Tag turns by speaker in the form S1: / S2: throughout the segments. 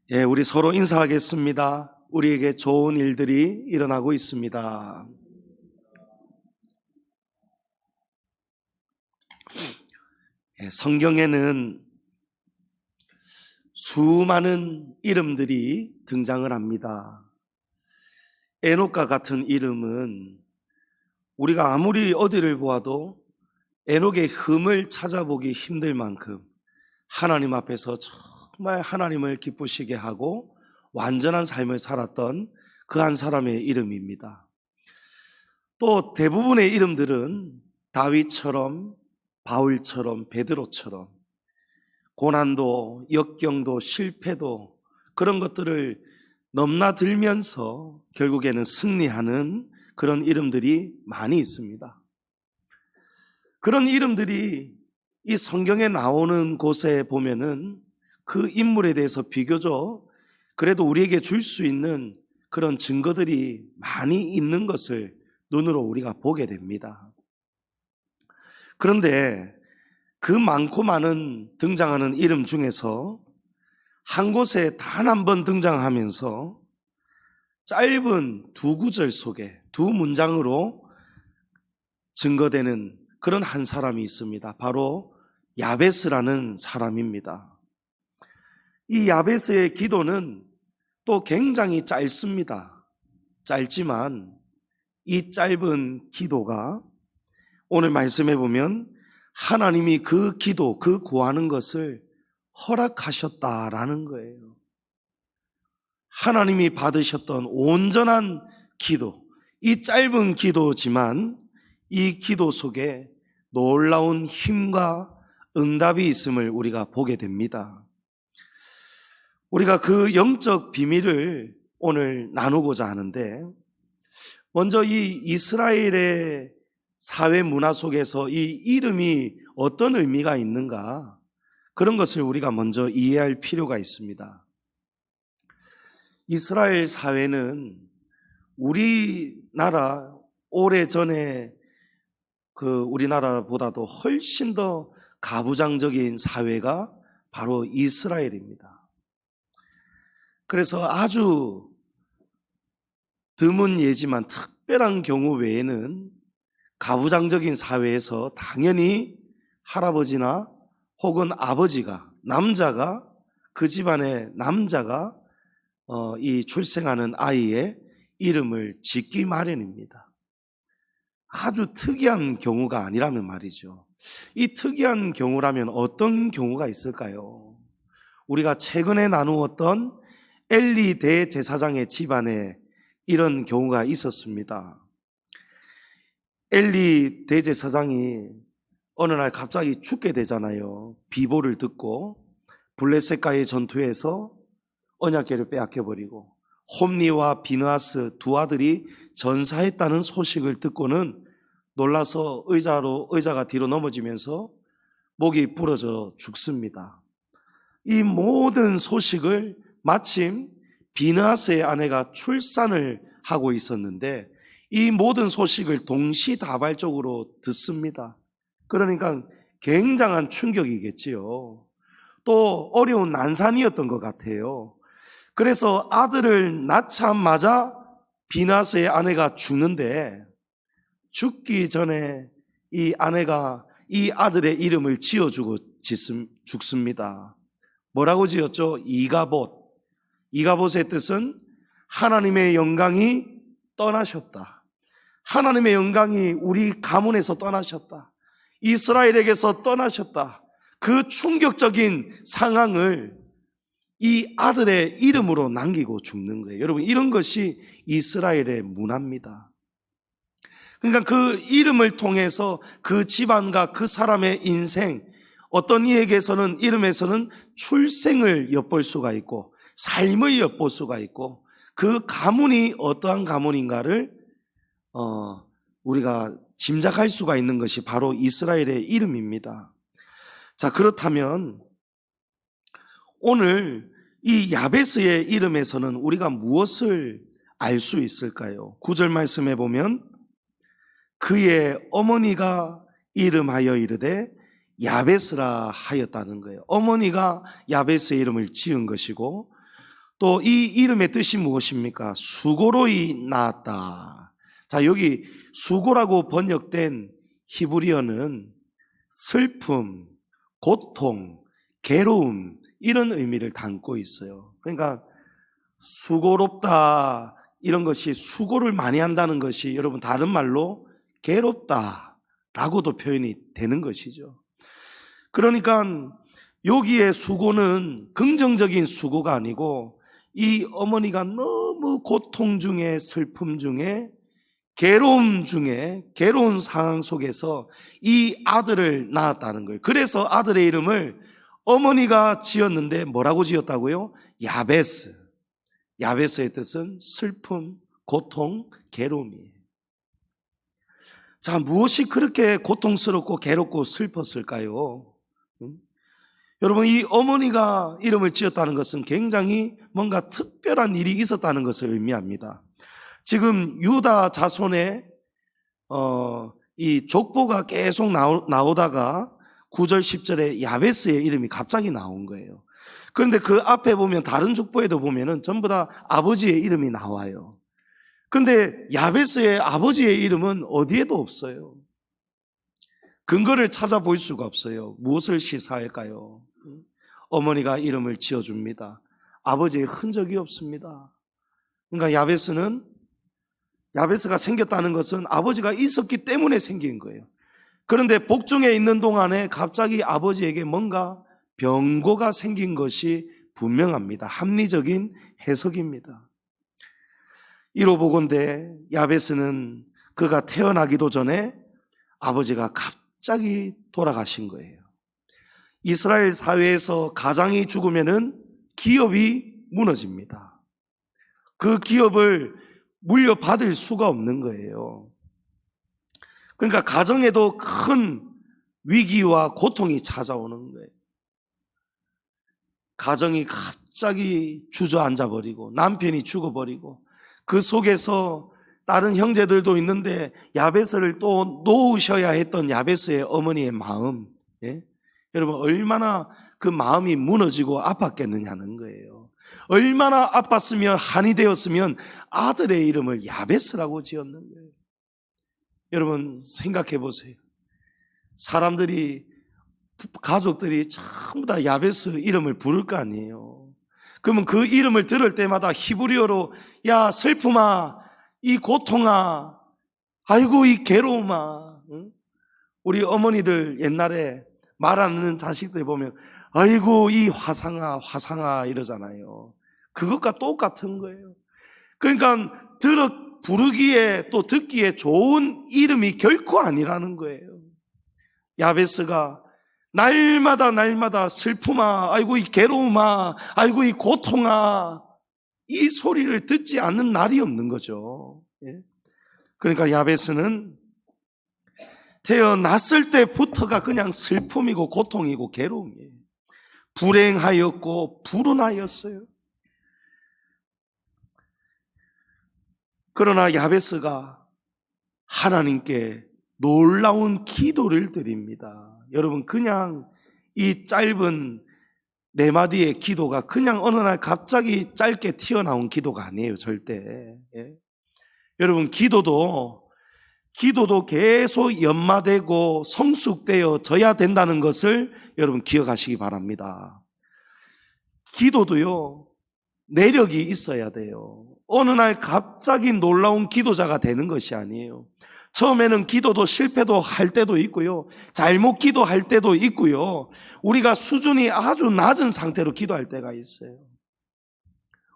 S1: 우리 서로 인사하겠습니다. 우리에게 좋은 일들이 일어나고 있습니다. 성경에는 수많은 이름들이 등장을 합니다. 에녹과 같은 이름은 우리가 아무리 어디를 보아도 에녹의 흠을 찾아보기 힘들 만큼 하나님 앞에서 정말 하나님을 기쁘시게 하고 완전한 삶을 살았던 그 한 사람의 이름입니다. 또 대부분의 이름들은 다윗처럼, 바울처럼, 베드로처럼 고난도, 역경도, 실패도 그런 것들을 넘나들면서 결국에는 승리하는 그런 이름들이 많이 있습니다. 그런 이름들이 이 성경에 나오는 곳에 보면은 그 인물에 대해서 비교적 그래도 우리에게 줄 수 있는 그런 증거들이 많이 있는 것을 눈으로 우리가 보게 됩니다. 그런데 그 많고 많은 등장하는 이름 중에서 한 곳에 단 한 번 등장하면서 짧은 두 구절 속에 두 문장으로 증거되는 그런 한 사람이 있습니다. 바로 야베스라는 사람입니다. 이 야베스의 기도는 또 굉장히 짧습니다. 짧지만 이 짧은 기도가 오늘 말씀해 보면 하나님이 그 기도, 그 구하는 것을 허락하셨다라는 거예요. 하나님이 받으셨던 온전한 기도, 이 짧은 기도지만 이 기도 속에 놀라운 힘과 응답이 있음을 우리가 보게 됩니다. 우리가 그 영적 비밀을 오늘 나누고자 하는데, 먼저 이 이스라엘의 사회 문화 속에서 이 이름이 어떤 의미가 있는가, 그런 것을 우리가 먼저 이해할 필요가 있습니다. 이스라엘 사회는 우리나라 오래전에 우리나라보다도 훨씬 더 가부장적인 사회가 바로 이스라엘입니다. 그래서 아주 드문 예지만 특별한 경우 외에는 가부장적인 사회에서 당연히 할아버지나 혹은 아버지가, 남자가, 그 집안의 남자가 이 출생하는 아이의 이름을 짓기 마련입니다. 아주 특이한 경우가 아니라면 말이죠. 이 특이한 경우라면 어떤 경우가 있을까요? 우리가 최근에 나누었던 엘리 대제사장의 집안에 이런 경우가 있었습니다. 엘리 대제사장이 어느 날 갑자기 죽게 되잖아요. 비보를 듣고 블레셋과의 전투에서 언약궤를 빼앗겨버리고 홈니와 비느하스 두 아들이 전사했다는 소식을 듣고는 놀라서 의자가 뒤로 넘어지면서 목이 부러져 죽습니다. 이 모든 소식을 마침 비느하스의 아내가 출산을 하고 있었는데 이 모든 소식을 동시다발적으로 듣습니다. 그러니까 굉장한 충격이겠지요. 또 어려운 난산이었던 것 같아요. 그래서 아들을 낳자마자 비느하스의 아내가 죽는데, 죽기 전에 이 아내가 이 아들의 이름을 지어주고 죽습니다. 뭐라고 지었죠? 이가봇. 이가봇의 뜻은 하나님의 영광이 떠나셨다. 하나님의 영광이 우리 가문에서 떠나셨다. 이스라엘에게서 떠나셨다. 그 충격적인 상황을 이 아들의 이름으로 남기고 죽는 거예요. 여러분, 이런 것이 이스라엘의 문화입니다. 그러니까 그 이름을 통해서 그 집안과 그 사람의 인생, 어떤 이에게서는 이름에서는 출생을 엿볼 수가 있고 삶을 엿볼 수가 있고 그 가문이 어떠한 가문인가를 우리가 짐작할 수가 있는 것이 바로 이스라엘의 이름입니다. 자, 그렇다면 오늘 이 야베스의 이름에서는 우리가 무엇을 알 수 있을까요? 9절 말씀해 보면 그의 어머니가 이름하여 이르되 야베스라 하였다는 거예요. 어머니가 야베스의 이름을 지은 것이고 또 이 이름의 뜻이 무엇입니까? 수고로이 나았다. 자, 여기 수고라고 번역된 히브리어는 슬픔, 고통, 괴로움 이런 의미를 담고 있어요. 그러니까 수고롭다 이런 것이 수고를 많이 한다는 것이 여러분 다른 말로 괴롭다라고도 표현이 되는 것이죠. 그러니까 여기에 수고는 긍정적인 수고가 아니고 이 어머니가 너무 고통 중에 슬픔 중에 괴로움 중에 괴로운 상황 속에서 이 아들을 낳았다는 거예요. 그래서 아들의 이름을 어머니가 지었는데 뭐라고 지었다고요? 야베스. 야베스의 뜻은 슬픔, 고통, 괴로움이에요. 자, 무엇이 그렇게 고통스럽고 괴롭고 슬펐을까요? 여러분, 이 어머니가 이름을 지었다는 것은 굉장히 뭔가 특별한 일이 있었다는 것을 의미합니다. 지금 유다 자손의 이 족보가 계속 나오다가 9절 10절에 야베스의 이름이 갑자기 나온 거예요. 그런데 그 앞에 보면 다른 족보에도 보면은 전부 다 아버지의 이름이 나와요. 그런데 야베스의 아버지의 이름은 어디에도 없어요. 근거를 찾아볼 수가 없어요. 무엇을 시사할까요? 어머니가 이름을 지어줍니다. 아버지의 흔적이 없습니다. 그러니까 야베스가 생겼다는 것은 아버지가 있었기 때문에 생긴 거예요. 그런데 복중에 있는 동안에 갑자기 아버지에게 뭔가 병고가 생긴 것이 분명합니다. 합리적인 해석입니다. 이로 보건대 야베스는 그가 태어나기도 전에 아버지가 갑자기 돌아가신 거예요. 이스라엘 사회에서 가장이 죽으면은 기업이 무너집니다. 그 기업을 물려받을 수가 없는 거예요. 그러니까 가정에도 큰 위기와 고통이 찾아오는 거예요. 가정이 갑자기 주저앉아 버리고 남편이 죽어버리고 그 속에서 다른 형제들도 있는데 야베스를 또 놓으셔야 했던 야베스의 어머니의 마음, 예? 여러분 얼마나 그 마음이 무너지고 아팠겠느냐는 거예요. 얼마나 아팠으면 한이 되었으면 아들의 이름을 야베스라고 지었는 거예요. 여러분 생각해 보세요. 사람들이 가족들이 전부 다 야베스 이름을 부를 거 아니에요. 그러면 그 이름을 들을 때마다 히브리어로 야 슬픔아, 이 고통아, 아이고 이 괴로움아. 우리 어머니들 옛날에 말 안 듣는 자식들 보면 아이고 이 화상아 화상아 이러잖아요. 그것과 똑같은 거예요. 그러니까 부르기에 또 듣기에 좋은 이름이 결코 아니라는 거예요. 야베스가 날마다 슬픔아, 아이고 이 괴로움아, 아이고 이 고통아, 이 소리를 듣지 않는 날이 없는 거죠. 그러니까 야베스는 태어났을 때부터가 그냥 슬픔이고 고통이고 괴로움이에요. 불행하였고 불운하였어요. 그러나 야베스가 하나님께 놀라운 기도를 드립니다. 여러분 그냥 이 짧은 네 마디의 기도가 그냥 어느 날 갑자기 짧게 튀어나온 기도가 아니에요. 절대. 여러분 기도도 계속 연마되고 성숙되어져야 된다는 것을 여러분 기억하시기 바랍니다. 기도도요 내력이 있어야 돼요. 어느 날 갑자기 놀라운 기도자가 되는 것이 아니에요. 처음에는 기도도 실패도 할 때도 있고요, 잘못 기도할 때도 있고요, 우리가 수준이 아주 낮은 상태로 기도할 때가 있어요.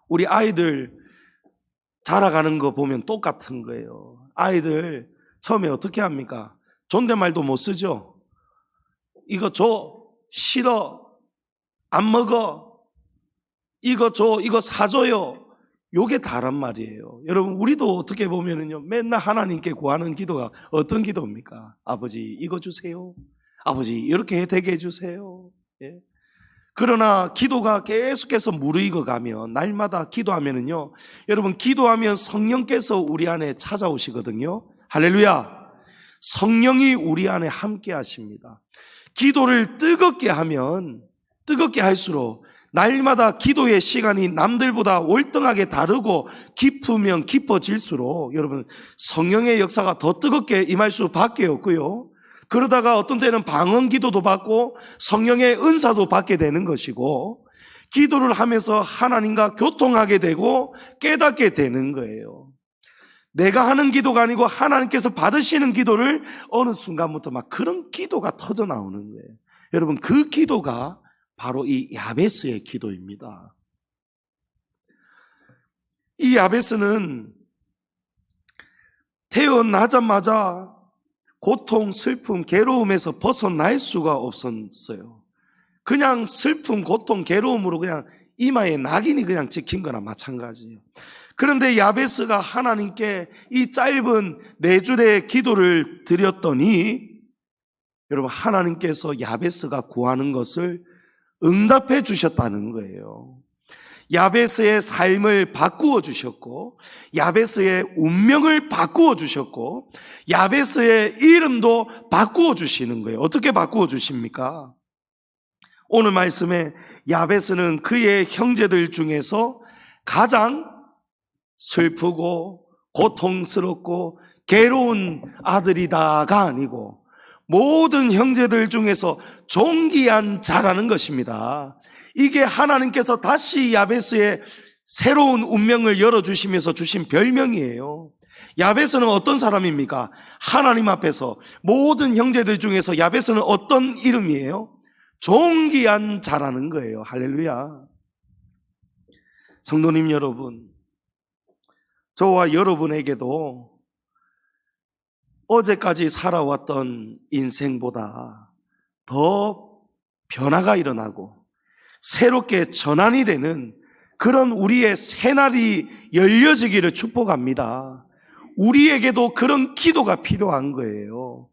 S1: 우리 아이들 자라가는 거 보면 똑같은 거예요. 아이들 처음에 어떻게 합니까? 존댓말도 못 쓰죠. 이거 줘, 싫어, 안 먹어, 이거 줘, 이거 사줘요. 요게 다란 말이에요. 여러분 우리도 어떻게 보면은요 맨날 하나님께 구하는 기도가 어떤 기도입니까? 아버지 이거 주세요, 아버지 이렇게 되게 해주세요. 예? 그러나 기도가 계속해서 무르익어 가면, 날마다 기도하면은요 여러분 기도하면 성령께서 우리 안에 찾아오시거든요. 할렐루야. 성령이 우리 안에 함께 하십니다. 기도를 뜨겁게 하면 뜨겁게 할수록 날마다 기도의 시간이 남들보다 월등하게 다르고 깊으면 깊어질수록 여러분 성령의 역사가 더 뜨겁게 임할 수밖에 없고요. 그러다가 어떤 때는 방언 기도도 받고 성령의 은사도 받게 되는 것이고, 기도를 하면서 하나님과 교통하게 되고 깨닫게 되는 거예요. 내가 하는 기도가 아니고 하나님께서 받으시는 기도를 어느 순간부터 막 그런 기도가 터져 나오는 거예요. 여러분, 그 기도가 바로 이 야베스의 기도입니다. 이 야베스는 태어나자마자 고통, 슬픔, 괴로움에서 벗어날 수가 없었어요. 그냥 슬픔, 고통, 괴로움으로 그냥 이마에 낙인이 그냥 찍힌 거나 마찬가지예요. 그런데 야베스가 하나님께 이 짧은 4줄의 기도를 드렸더니 여러분, 하나님께서 야베스가 구하는 것을 응답해 주셨다는 거예요. 야베스의 삶을 바꾸어 주셨고, 야베스의 운명을 바꾸어 주셨고, 야베스의 이름도 바꾸어 주시는 거예요. 어떻게 바꾸어 주십니까? 오늘 말씀에 야베스는 그의 형제들 중에서 가장 슬프고 고통스럽고 괴로운 아들이다가 아니고 모든 형제들 중에서 존귀한 자라는 것입니다. 이게 하나님께서 다시 야베스의 새로운 운명을 열어주시면서 주신 별명이에요. 야베스는 어떤 사람입니까? 하나님 앞에서 모든 형제들 중에서 야베스는 어떤 이름이에요? 존귀한 자라는 거예요. 할렐루야. 성도님 여러분, 저와 여러분에게도 어제까지 살아왔던 인생보다 더 변화가 일어나고 새롭게 전환이 되는 그런 우리의 새날이 열려지기를 축복합니다. 우리에게도 그런 기도가 필요한 거예요.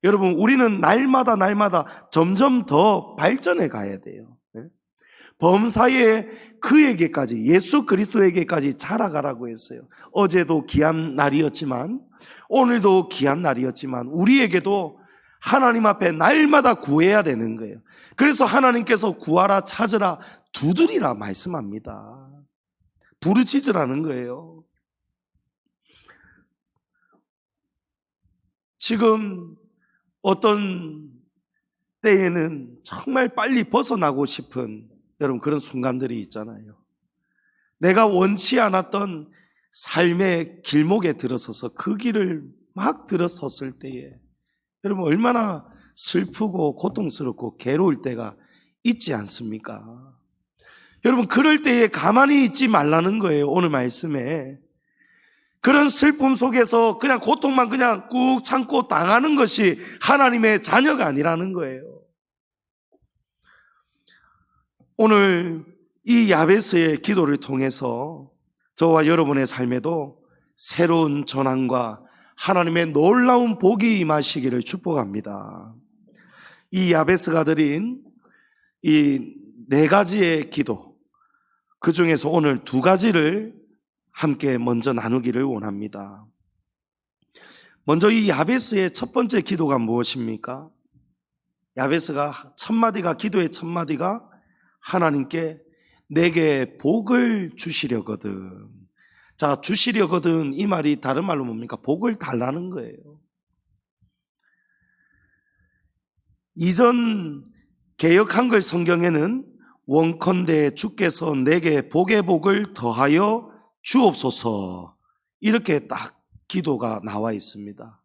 S1: 여러분, 우리는 날마다 점점 더 발전해 가야 돼요. 범사에 그에게까지, 예수 그리스도에게까지 자라가라고 했어요. 어제도 귀한 날이었지만, 오늘도 귀한 날이었지만, 우리에게도 하나님 앞에 날마다 구해야 되는 거예요. 그래서 하나님께서 구하라, 찾으라, 두드리라 말씀합니다. 부르짖으라는 거예요. 지금 어떤 때에는 정말 빨리 벗어나고 싶은 여러분 그런 순간들이 있잖아요. 내가 원치 않았던 삶의 길목에 들어서서 그 길을 막 들어섰을 때에 여러분 얼마나 슬프고 고통스럽고 괴로울 때가 있지 않습니까? 여러분 그럴 때에 가만히 있지 말라는 거예요. 오늘 말씀에 그런 슬픔 속에서 그냥 고통만 그냥 꾹 참고 당하는 것이 하나님의 자녀가 아니라는 거예요. 오늘 이 야베스의 기도를 통해서 저와 여러분의 삶에도 새로운 전환과 하나님의 놀라운 복이 임하시기를 축복합니다. 이 야베스가 드린 이 4가지의 기도, 그 중에서 오늘 2가지를 함께 먼저 나누기를 원합니다. 먼저 이 야베스의 첫 번째 기도가 무엇입니까? 야베스가 기도의 첫 마디가 하나님께 내게 복을 주시려거든. 자, 주시려거든 이 말이 다른 말로 뭡니까? 복을 달라는 거예요. 이전 개역 한글 성경에는 원컨대 주께서 내게 복의 복을 더하여 주옵소서 이렇게 딱 기도가 나와 있습니다.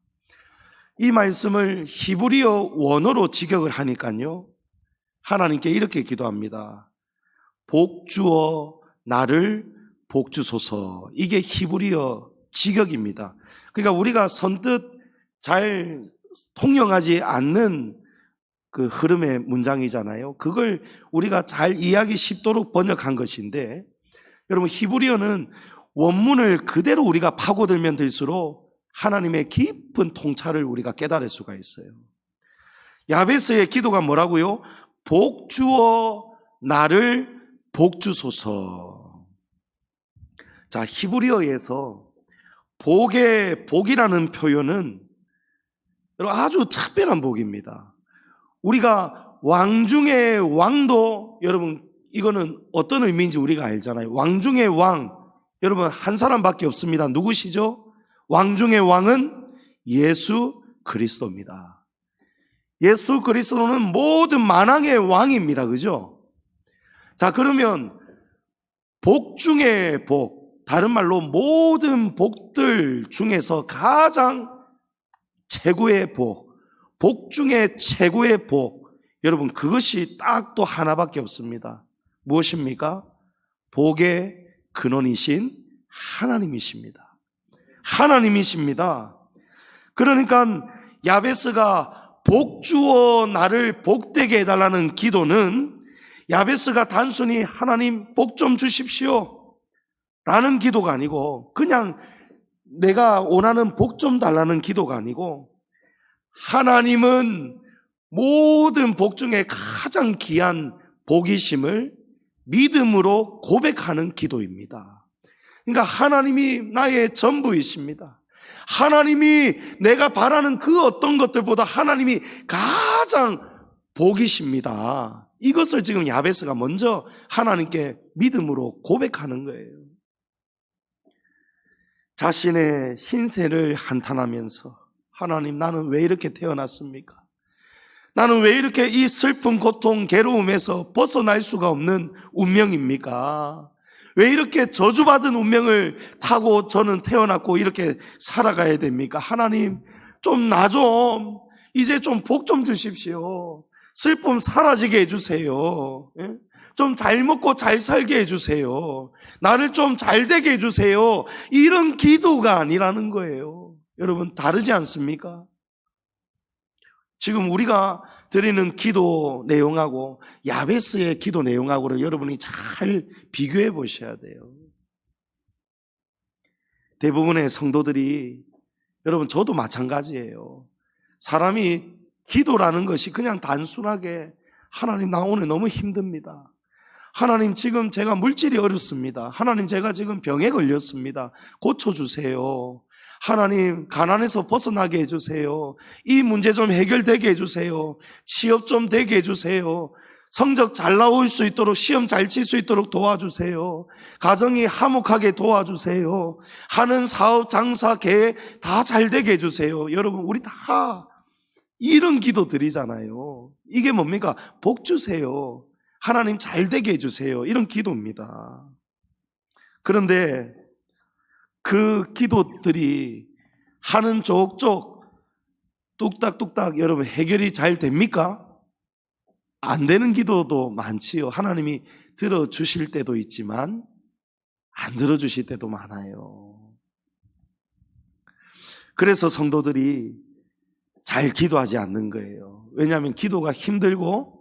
S1: 이 말씀을 히브리어 원어로 직역을 하니까요, 하나님께 이렇게 기도합니다. 복 주어 나를 복 주소서. 이게 히브리어 직역입니다. 그러니까 우리가 선뜻 잘 통용하지 않는 그 흐름의 문장이잖아요. 그걸 우리가 잘 이해하기 쉽도록 번역한 것인데, 여러분 히브리어는 원문을 그대로 우리가 파고들면 들수록 하나님의 깊은 통찰을 우리가 깨달을 수가 있어요. 야베스의 기도가 뭐라고요? 복 주어 나를 복 주소서. 자, 히브리어에서 복의 복이라는 표현은 아주 특별한 복입니다. 우리가 왕 중의 왕도 여러분 이거는 어떤 의미인지 우리가 알잖아요. 왕 중의 왕, 여러분 한 사람밖에 없습니다. 누구시죠? 왕 중의 왕은 예수 그리스도입니다. 예수 그리스도는 모든 만왕의 왕입니다. 그죠? 자, 그러면 복 중의 복, 다른 말로 모든 복들 중에서 가장 최고의 복, 복 중에 최고의 복, 여러분 그것이 딱 또 하나밖에 없습니다. 무엇입니까? 복의 근원이신 하나님이십니다. 하나님이십니다. 그러니까 야베스가 복 주어 나를 복되게 해달라는 기도는 야베스가 단순히 하나님 복 좀 주십시오 라는 기도가 아니고, 그냥 내가 원하는 복 좀 달라는 기도가 아니고, 하나님은 모든 복 중에 가장 귀한 복이심을 믿음으로 고백하는 기도입니다. 그러니까 하나님이 나의 전부이십니다. 하나님이 내가 바라는 그 어떤 것들보다 하나님이 가장 복이십니다. 이것을 지금 야베스가 먼저 하나님께 믿음으로 고백하는 거예요. 자신의 신세를 한탄하면서, 하나님 나는 왜 이렇게 태어났습니까? 나는 왜 이렇게 이 슬픔, 고통, 괴로움에서 벗어날 수가 없는 운명입니까? 왜 이렇게 저주받은 운명을 타고 저는 태어났고 이렇게 살아가야 됩니까? 하나님 좀 나 좀 이제 좀 복 좀 주십시오. 슬픔 사라지게 해주세요. 좀 잘 먹고 잘 살게 해주세요. 나를 좀 잘 되게 해주세요. 이런 기도가 아니라는 거예요. 여러분 다르지 않습니까? 지금 우리가 드리는 기도 내용하고 야베스의 기도 내용하고를 여러분이 잘 비교해 보셔야 돼요. 대부분의 성도들이, 여러분 저도 마찬가지예요. 사람이 기도라는 것이 그냥 단순하게 하나님 나 오늘 너무 힘듭니다. 하나님 지금 제가 물질이 어렵습니다. 하나님 제가 지금 병에 걸렸습니다. 고쳐주세요. 하나님 가난에서 벗어나게 해주세요. 이 문제 좀 해결되게 해주세요. 취업 좀 되게 해주세요. 성적 잘 나올 수 있도록, 시험 잘 칠 수 있도록 도와주세요. 가정이 화목하게 도와주세요. 하는 사업, 장사, 계획 다 잘 되게 해주세요. 여러분 우리 다 이런 기도 드리잖아요. 이게 뭡니까? 복 주세요. 하나님 잘 되게 해주세요. 이런 기도입니다. 그런데 그 기도들이 하는 족족 뚝딱뚝딱 여러분 해결이 잘 됩니까? 안 되는 기도도 많지요. 하나님이 들어주실 때도 있지만 안 들어주실 때도 많아요. 그래서 성도들이 잘 기도하지 않는 거예요. 왜냐하면 기도가 힘들고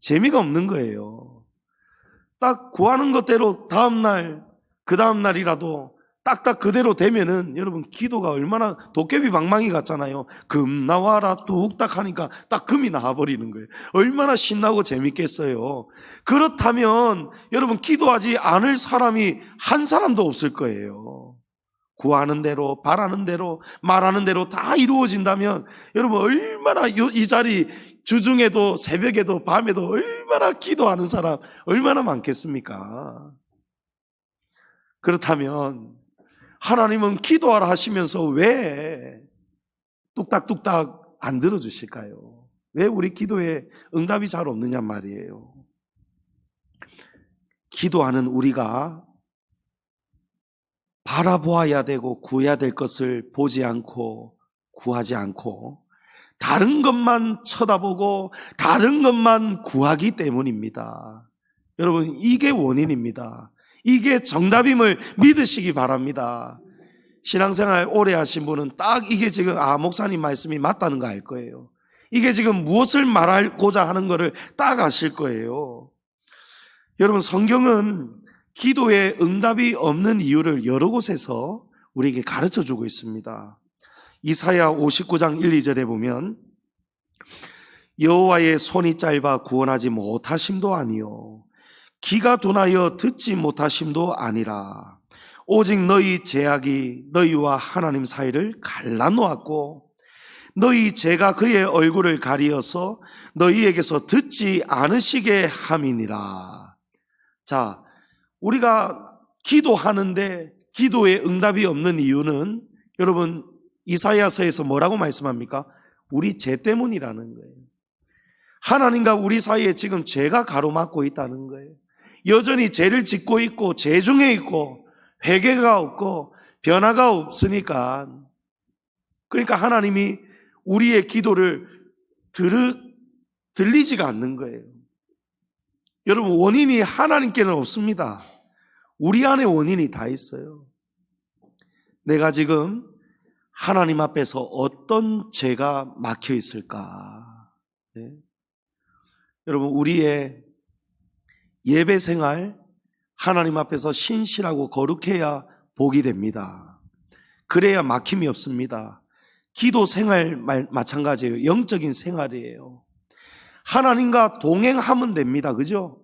S1: 재미가 없는 거예요. 딱 구하는 것대로 다음날, 그 다음날이라도 딱딱 그대로 되면은 여러분 기도가 얼마나 도깨비 방망이 같잖아요. 금 나와라 뚝딱 하니까 딱 금이 나와버리는 거예요. 얼마나 신나고 재밌겠어요. 그렇다면 여러분 기도하지 않을 사람이 한 사람도 없을 거예요. 구하는 대로, 바라는 대로, 말하는 대로 다 이루어진다면 여러분 얼마나 이 자리 주중에도 새벽에도 밤에도 얼마나 기도하는 사람 얼마나 많겠습니까? 그렇다면 하나님은 기도하라 하시면서 왜 뚝딱뚝딱 안 들어주실까요? 왜 우리 기도에 응답이 잘 없느냐 말이에요. 기도하는 우리가 바라보아야 되고 구해야 될 것을 보지 않고 구하지 않고 다른 것만 쳐다보고 다른 것만 구하기 때문입니다. 여러분 이게 원인입니다. 이게 정답임을 믿으시기 바랍니다. 신앙생활 오래 하신 분은 딱 이게 지금 목사님 말씀이 맞다는 거 알 거예요. 이게 지금 무엇을 말하고자 하는 거를 딱 아실 거예요. 여러분 성경은 기도에 응답이 없는 이유를 여러 곳에서 우리에게 가르쳐주고 있습니다. 이사야 59장 1, 2절에 보면 여호와의 손이 짧아 구원하지 못하심도 아니요 귀가 둔하여 듣지 못하심도 아니라 오직 너희 죄악이 너희와 하나님 사이를 갈라놓았고 너희 죄가 그의 얼굴을 가리어서 너희에게서 듣지 않으시게 함이니라. 자, 우리가 기도하는데 기도에 응답이 없는 이유는 여러분 이사야서에서 뭐라고 말씀합니까? 우리 죄 때문이라는 거예요. 하나님과 우리 사이에 지금 죄가 가로막고 있다는 거예요. 여전히 죄를 짓고 있고 죄 중에 있고 회개가 없고 변화가 없으니까, 그러니까 하나님이 우리의 기도를 들리지가 않는 거예요. 여러분, 원인이 하나님께는 없습니다. 우리 안에 원인이 다 있어요. 내가 지금 하나님 앞에서 어떤 죄가 막혀 있을까? 네. 여러분, 우리의 예배 생활, 하나님 앞에서 신실하고 거룩해야 복이 됩니다. 그래야 막힘이 없습니다. 기도 생활 마찬가지예요. 영적인 생활이에요. 하나님과 동행하면 됩니다. 그죠?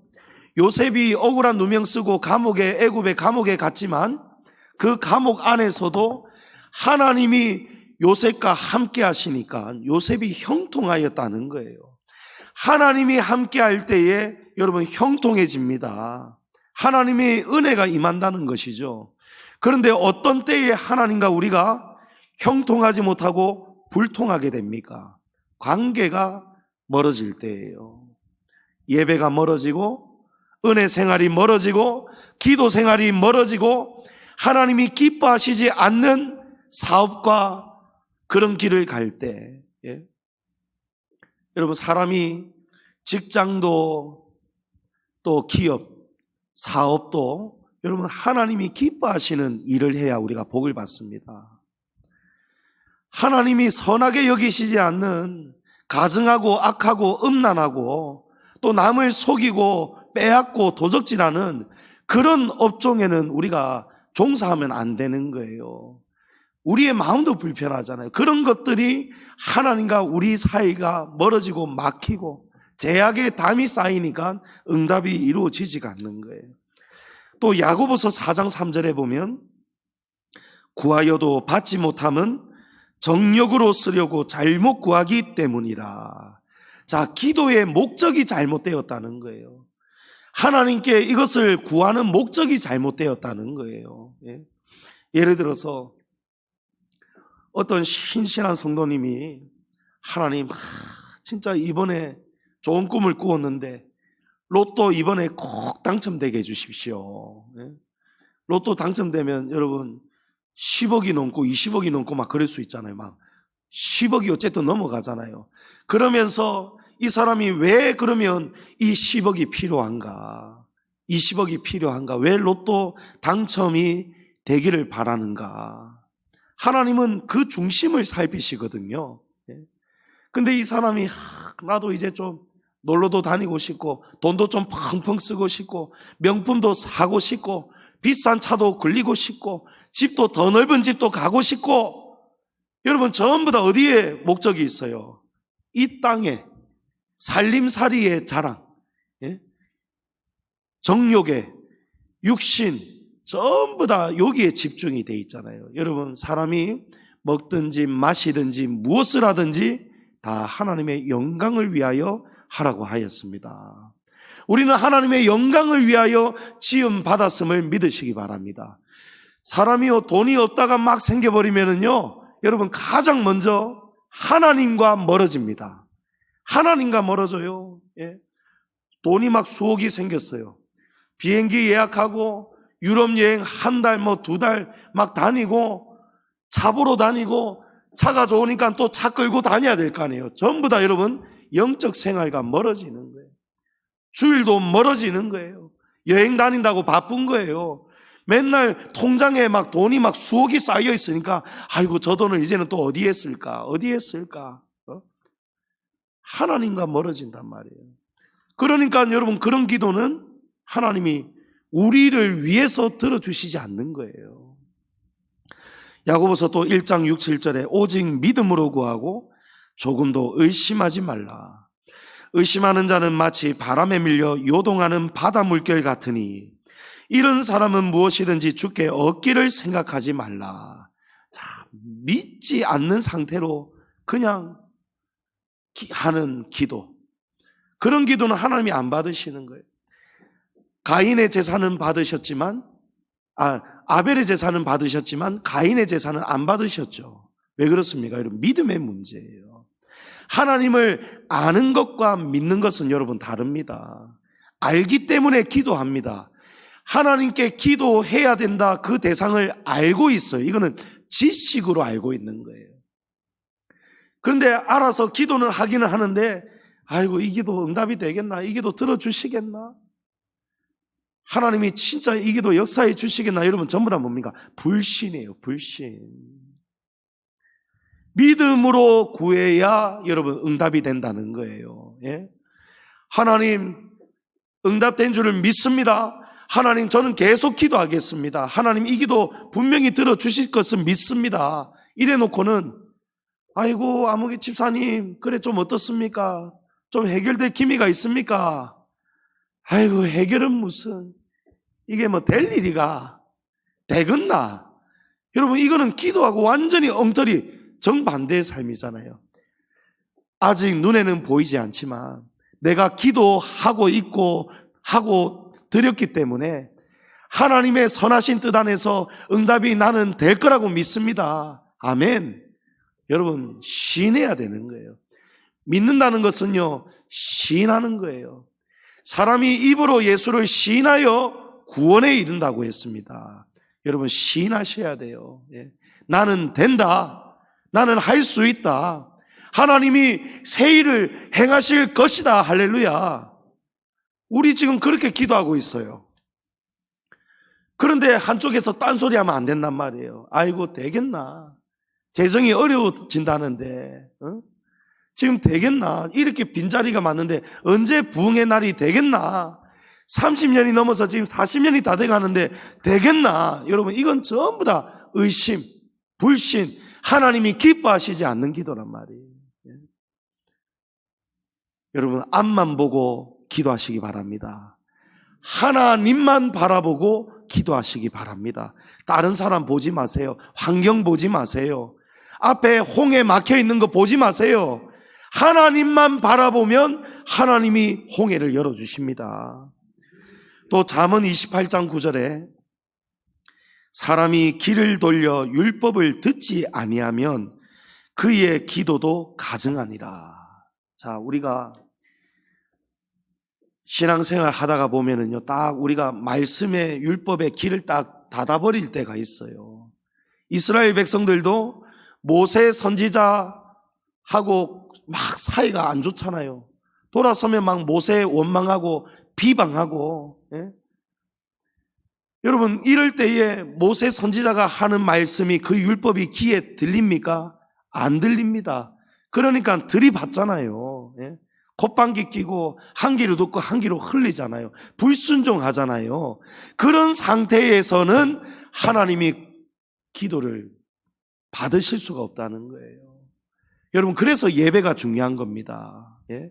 S1: 요셉이 억울한 누명 쓰고 애굽의 감옥에 갔지만 그 감옥 안에서도 하나님이 요셉과 함께 하시니까 요셉이 형통하였다는 거예요. 하나님이 함께 할 때에 여러분 형통해집니다. 하나님의 은혜가 임한다는 것이죠. 그런데 어떤 때에 하나님과 우리가 형통하지 못하고 불통하게 됩니까? 관계가 멀어질 때예요. 예배가 멀어지고 은혜 생활이 멀어지고 기도 생활이 멀어지고 하나님이 기뻐하시지 않는 사업과 그런 길을 갈 때, 예? 여러분, 사람이 직장도 또 기업, 사업도 여러분 하나님이 기뻐하시는 일을 해야 우리가 복을 받습니다. 하나님이 선하게 여기시지 않는 가증하고 악하고 음란하고 또 남을 속이고 빼앗고 도적질하는 그런 업종에는 우리가 종사하면 안 되는 거예요. 우리의 마음도 불편하잖아요. 그런 것들이 하나님과 우리 사이가 멀어지고 막히고 제약의 담이 쌓이니까 응답이 이루어지지가 않는 거예요. 또 야고보서 4장 3절에 보면 구하여도 받지 못함은 정욕으로 쓰려고 잘못 구하기 때문이라. 자, 기도의 목적이 잘못되었다는 거예요. 하나님께 이것을 구하는 목적이 잘못되었다는 거예요. 예? 예를 들어서 어떤 신실한 성도님이 하나님, 진짜 이번에 좋은 꿈을 꾸었는데 로또 이번에 꼭 당첨되게 해주십시오. 예? 로또 당첨되면 여러분 10억이 넘고 20억이 넘고 막 그럴 수 있잖아요. 막 10억이 어쨌든 넘어가잖아요. 그러면서 이 사람이 왜 그러면 이 10억이 필요한가? 20억이 필요한가? 왜 로또 당첨이 되기를 바라는가? 하나님은 그 중심을 살피시거든요. 근데 이 사람이 나도 이제 좀 놀러도 다니고 싶고 돈도 좀 펑펑 쓰고 싶고 명품도 사고 싶고 비싼 차도 걸리고 싶고 집도 더 넓은 집도 가고 싶고, 여러분 전부 다 어디에 목적이 있어요? 이 땅에 살림살이의 자랑, 예? 정욕의 육신 전부 다 여기에 집중이 돼 있잖아요. 여러분, 사람이 먹든지 마시든지 무엇을 하든지 다 하나님의 영광을 위하여 하라고 하였습니다. 우리는 하나님의 영광을 위하여 지음 받았음을 믿으시기 바랍니다. 사람이요, 돈이 없다가 막 생겨버리면은요, 여러분 가장 먼저 하나님과 멀어집니다. 하나님과 멀어져요. 예. 돈이 막 수억이 생겼어요. 비행기 예약하고 유럽 여행 한 달 뭐 2달 막 다니고 차 보러 다니고 차가 좋으니까 또 차 끌고 다녀야 될 거 아니에요. 전부 다 여러분 영적 생활과 멀어지는 거예요. 주일도 멀어지는 거예요. 여행 다닌다고 바쁜 거예요. 맨날 통장에 막 돈이 막 수억이 쌓여 있으니까 아이고 저 돈을 이제는 또 어디에 쓸까? 어디에 쓸까? 하나님과 멀어진단 말이에요. 그러니까 여러분 그런 기도는 하나님이 우리를 위해서 들어주시지 않는 거예요. 야고보서 또 1장 6, 7절에 오직 믿음으로 구하고 조금도 의심하지 말라. 의심하는 자는 마치 바람에 밀려 요동하는 바다 물결 같으니 이런 사람은 무엇이든지 주께 얻기를 생각하지 말라. 자, 믿지 않는 상태로 그냥 하는 기도, 그런 기도는 하나님이 안 받으시는 거예요. 가인의 제사는 받으셨지만, 아벨의 제사는 받으셨지만 가인의 제사는 안 받으셨죠. 왜 그렇습니까? 여러분, 믿음의 문제예요. 하나님을 아는 것과 믿는 것은 여러분 다릅니다. 알기 때문에 기도합니다. 하나님께 기도해야 된다, 그 대상을 알고 있어요. 이거는 지식으로 알고 있는 거예요. 그런데 알아서 기도는 하기는 하는데, 아이고, 이 기도 응답이 되겠나? 이 기도 들어주시겠나? 하나님이 진짜 이 기도 역사해 주시겠나? 여러분, 전부 다 뭡니까? 불신이에요, 불신. 믿음으로 구해야 여러분 응답이 된다는 거예요. 예? 하나님, 응답된 줄을 믿습니다. 하나님, 저는 계속 기도하겠습니다. 하나님, 이 기도 분명히 들어주실 것은 믿습니다. 이래 놓고는, 아이고, 아무개 집사님, 그래 좀 어떻습니까? 좀 해결될 기미가 있습니까? 아이고, 해결은 무슨, 이게 뭐 될 일이가 되겠나? 여러분, 이거는 기도하고 완전히 엉터리 정반대의 삶이잖아요. 아직 눈에는 보이지 않지만 내가 기도하고 있고 하고 드렸기 때문에 하나님의 선하신 뜻 안에서 응답이 나는 될 거라고 믿습니다. 아멘. 여러분, 신해야 되는 거예요. 믿는다는 것은요, 시인하는 거예요. 사람이 입으로 예수를 시인하여 구원에 이른다고 했습니다. 여러분, 시인하셔야 돼요. 예. 나는 된다. 나는 할 수 있다. 하나님이 새 일을 행하실 것이다. 할렐루야. 우리 지금 그렇게 기도하고 있어요. 그런데 한쪽에서 딴소리 하면 안 된단 말이에요. 아이고, 되겠나? 재정이 어려워진다는데, 지금 되겠나? 이렇게 빈자리가 많은데 언제 부흥의 날이 되겠나? 30년이 넘어서 지금 40년이 다 돼가는데 되겠나? 여러분, 이건 전부 다 의심, 불신, 하나님이 기뻐하시지 않는 기도란 말이에요. 여러분, 앞만 보고 기도하시기 바랍니다. 하나님만 바라보고 기도하시기 바랍니다. 다른 사람 보지 마세요. 환경 보지 마세요. 앞에 홍해 막혀 있는 거 보지 마세요. 하나님만 바라보면 하나님이 홍해를 열어주십니다. 또 잠언 28장 9절에 사람이 귀를 돌려 율법을 듣지 아니하면 그의 기도도 가증하니라. 자, 우리가 신앙생활 하다가 보면은요, 딱 우리가 말씀의 율법의 길을 딱 닫아버릴 때가 있어요. 이스라엘 백성들도 모세 선지자하고 막 사이가 안 좋잖아요. 돌아서면 막 모세 원망하고 비방하고, 예? 여러분, 이럴 때에 모세 선지자가 하는 말씀이, 그 율법이 귀에 들립니까? 안 들립니다. 그러니까 들이받잖아요. 예? 콧방귀 끼고 한 귀로 듣고 한 귀로 흘리잖아요. 불순종하잖아요. 그런 상태에서는 하나님이 기도를 받으실 수가 없다는 거예요. 여러분, 그래서 예배가 중요한 겁니다. 예?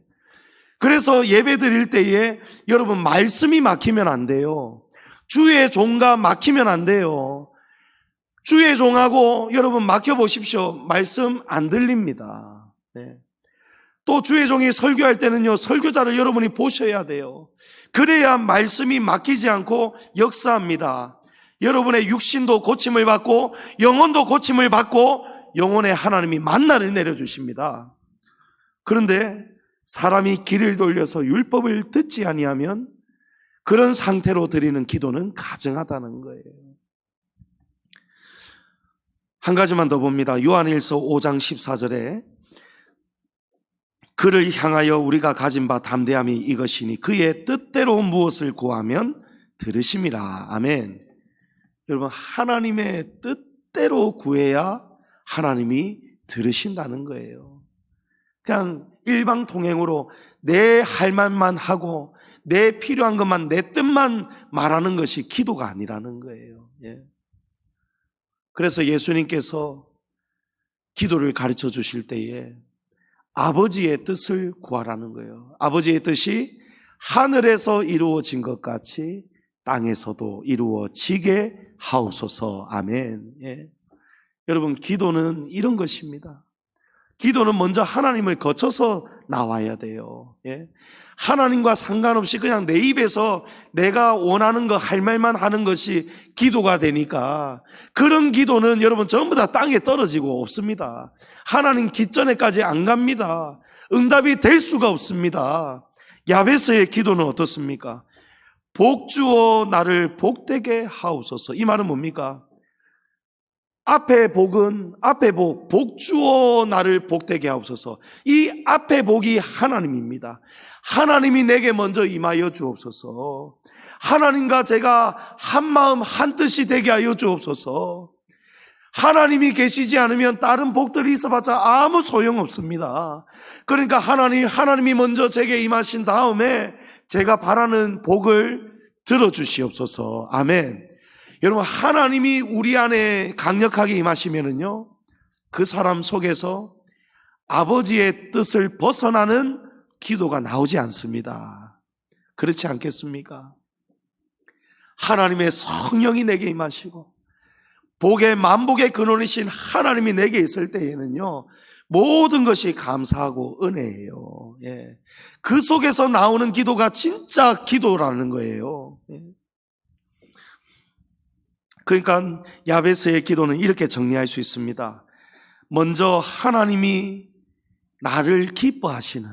S1: 그래서 예배 드릴 때에 여러분, 말씀이 막히면 안 돼요. 주의 종과 막히면 안 돼요. 주의 종하고 여러분 막혀보십시오. 말씀 안 들립니다. 네. 또 주의 종이 설교할 때는요, 설교자를 여러분이 보셔야 돼요. 그래야 말씀이 막히지 않고 역사합니다. 여러분의 육신도 고침을 받고 영혼도 고침을 받고 영혼의 하나님이 만나를 내려주십니다. 그런데 사람이 귀를 돌려서 율법을 듣지 아니하면 그런 상태로 드리는 기도는 가증하다는 거예요. 한 가지만 더 봅니다. 요한일서 5장 14절에 그를 향하여 우리가 가진 바 담대함이 이것이니 그의 뜻대로 무엇을 구하면 들으심이라. 아멘. 여러분, 하나님의 뜻대로 구해야 하나님이 들으신다는 거예요. 그냥 일방통행으로 내 할 말만 하고 내 필요한 것만, 내 뜻만 말하는 것이 기도가 아니라는 거예요. 예. 그래서 예수님께서 기도를 가르쳐 주실 때에 아버지의 뜻을 구하라는 거예요. 아버지의 뜻이 하늘에서 이루어진 것 같이 땅에서도 이루어지게 하옵소서. 아멘. 예. 여러분, 기도는 이런 것입니다. 기도는 먼저 하나님을 거쳐서 나와야 돼요. 예? 하나님과 상관없이 그냥 내 입에서 내가 원하는 거 할 말만 하는 것이 기도가 되니까 그런 기도는 여러분 전부 다 땅에 떨어지고 없습니다. 하나님 기전에까지 안 갑니다. 응답이 될 수가 없습니다. 야베스의 기도는 어떻습니까? 복 주어 나를 복되게 하옵소서. 이 말은 뭡니까? 앞에 복은 앞에 복 주어 나를 복되게 하옵소서. 이 앞에 복이 하나님입니다. 하나님이 내게 먼저 임하여 주옵소서. 하나님과 제가 한 마음 한 뜻이 되게 하여 주옵소서. 하나님이 계시지 않으면 다른 복들이 있어봤자 아무 소용없습니다. 그러니까 하나님이 먼저 제게 임하신 다음에 제가 바라는 복을 들어주시옵소서. 아멘. 여러분, 하나님이 우리 안에 강력하게 임하시면은요, 그 사람 속에서 아버지의 뜻을 벗어나는 기도가 나오지 않습니다. 그렇지 않겠습니까? 하나님의 성령이 내게 임하시고 복의 만복의 근원이신 하나님이 내게 있을 때에는요, 모든 것이 감사하고 은혜예요. 예. 그 속에서 나오는 기도가 진짜 기도라는 거예요. 예. 그러니까 야베스의 기도는 이렇게 정리할 수 있습니다. 먼저 하나님이 나를 기뻐하시는,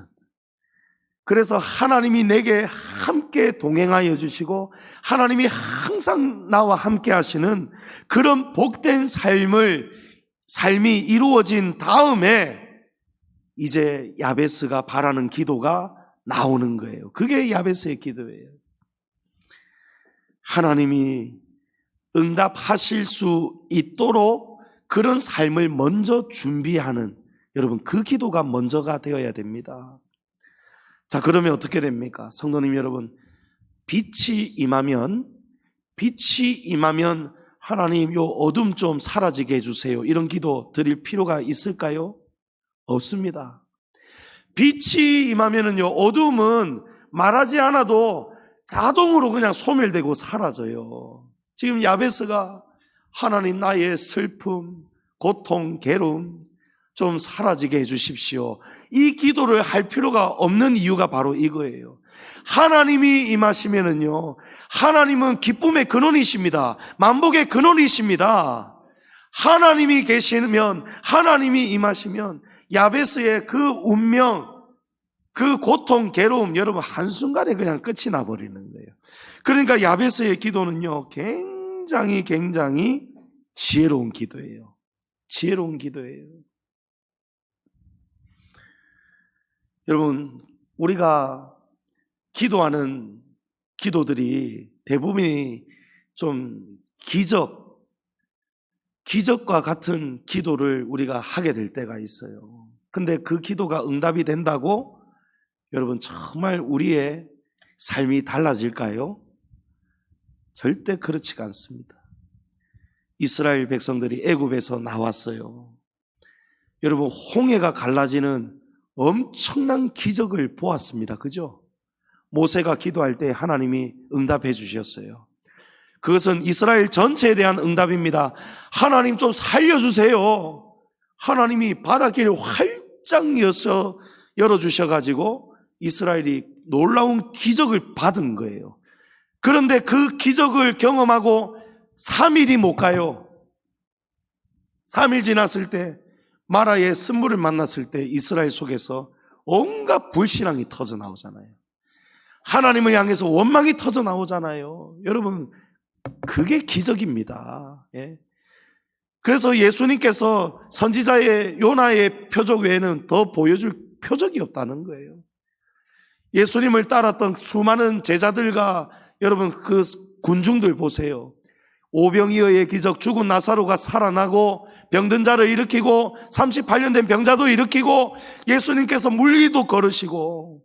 S1: 그래서 하나님이 내게 함께 동행하여 주시고 하나님이 항상 나와 함께 하시는 그런 복된 삶이 이루어진 다음에 이제 야베스가 바라는 기도가 나오는 거예요. 그게 야베스의 기도예요. 하나님이 응답하실 수 있도록 그런 삶을 먼저 준비하는, 여러분, 그 기도가 먼저가 되어야 됩니다. 자, 그러면 어떻게 됩니까? 성도님 여러분, 빛이 임하면 하나님 요 어둠 좀 사라지게 해주세요, 이런 기도 드릴 필요가 있을까요? 없습니다. 빛이 임하면은요, 어둠은 말하지 않아도 자동으로 그냥 소멸되고 사라져요. 지금 야베스가 하나님 나의 슬픔, 고통, 괴로움 좀 사라지게 해주십시오, 이 기도를 할 필요가 없는 이유가 바로 이거예요. 하나님이 임하시면은요, 하나님은 기쁨의 근원이십니다. 만복의 근원이십니다. 하나님이 계시면, 하나님이 임하시면 야베스의 그 운명, 그 고통, 괴로움, 여러분 한순간에 그냥 끝이 나버리는 거예요. 그러니까 야베스의 기도는요, 굉장히 지혜로운 기도예요. 지혜로운 기도예요. 여러분, 우리가 기도하는 기도들이 대부분이 좀 기적과 같은 기도를 우리가 하게 될 때가 있어요. 근데 그 기도가 응답이 된다고 여러분 정말 우리의 삶이 달라질까요? 절대 그렇지가 않습니다. 이스라엘 백성들이 애굽에서 나왔어요. 여러분, 홍해가 갈라지는 엄청난 기적을 보았습니다. 그죠? 모세가 기도할 때 하나님이 응답해 주셨어요. 그것은 이스라엘 전체에 대한 응답입니다. 하나님 좀 살려주세요. 하나님이 바닷길을 활짝 열어주셔가지고 이스라엘이 놀라운 기적을 받은 거예요. 그런데 그 기적을 경험하고 3일이 못 가요. 3일 지났을 때 마라의 쓴물을 만났을 때 이스라엘 속에서 온갖 불신앙이 터져 나오잖아요. 하나님을 향해서 원망이 터져 나오잖아요. 여러분, 그게 기적입니다. 예. 그래서 예수님께서 선지자의 요나의 표적 외에는 더 보여줄 표적이 없다는 거예요. 예수님을 따랐던 수많은 제자들과 여러분 그 군중들 보세요. 오병이어의 기적, 죽은 나사로가 살아나고 병든 자를 일으키고 38년 된 병자도 일으키고 예수님께서 물리도 걸으시고